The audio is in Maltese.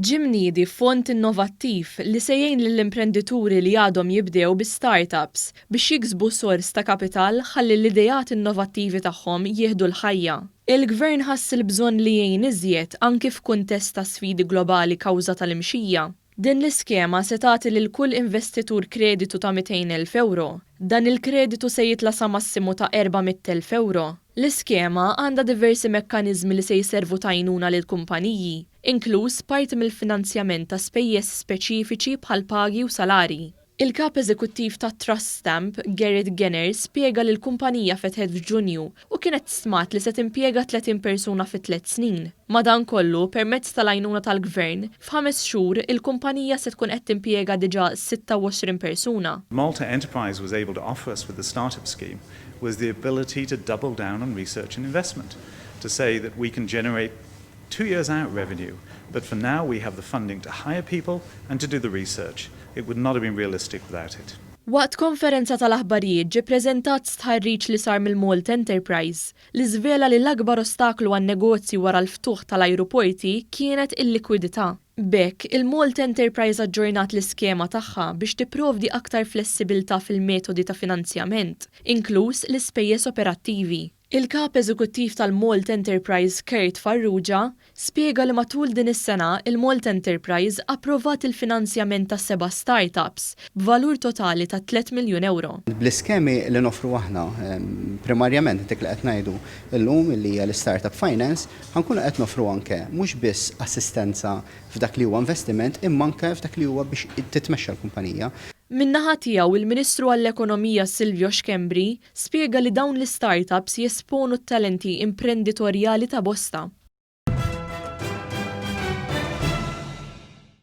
Ġimniedi fond innovattiv li se jgħin lill-imprenditori li għadhom jibdew bi startups biex jiksbu sors ta' kapital ħalli l-idejat innovattivi tagħhom jieħdu l-ħajja. Il-Gvern ħass il-bżonn li jgħin iżjed anki f'kuntest ta' sfidi globali kawża tal-imxija. Din l-iskema se tagħti lil kull investitur kreditu ta' 200,000 euro. Dan il-kreditu se jitla sa massimu ta' 400,000 euro. L-iskema għandha diversi mekkaniżmi li se jservu ta' għajnuna lil kumpaniji, inkluż parti mill-finanzjament ta' spejjeż speċifiċi bħal pagi u salari. Il-kap eżekuttiv ta' Trust Stamp, Gerrit Genner, spjega li l-kumpanija fetħet f'Ġunju u kienet smat li se timpjega 30 persuna fi 3 snin. Madankollu, permezz tal-għajnuna tal-Gvern, f'5 xhur il-kumpanija se tkun qed timpjega diġà 26 persuna. Malta Enterprise was able to offer us with the startup scheme was the ability to double down on research and investment, to say that we can generate 2 years out revenue, but for now we have the funding to hire people and to do the research. It would not have been realistic without it. Waqt konferenza tal-aħbarijiet ġie preżentat stħarriġ li sar mill-Malta Enterprise li żvela li l-akbar ostaklu għan-negozji wara l-ftuħ tal-ajruporti kienet il-likwidità. Bekk, il-Malta Enterprise aġġornat l-iskema tagħha biex tipprovdi aktar flessibilità fil-metodi ta' finanzjament, inkluż l-ispejjeż operattivi. Il-kap eżekuttiv tal-Malta Enterprise Kurt Farrugia spjega li matul din is-sena il-Malta Enterprise approvat il-finanzjament ta' 7 startups b'valur totali ta' 3 miljun euro. Bl-iskemi li nofru aħna primarjament dik li qed ngħidu llum li hija l-startup finance ħankunu qed nofru anke mhux biss assistenza f'dak li huwa investiment imma anke f'dak li huwa biex titmexxa l-kumpanija. Min-naħa tiegħu il-Ministru għall-Ekonomija Silvio Xkembri spjega li dawn l-startups jesponu t-talenti imprenditorjali ta' bosta.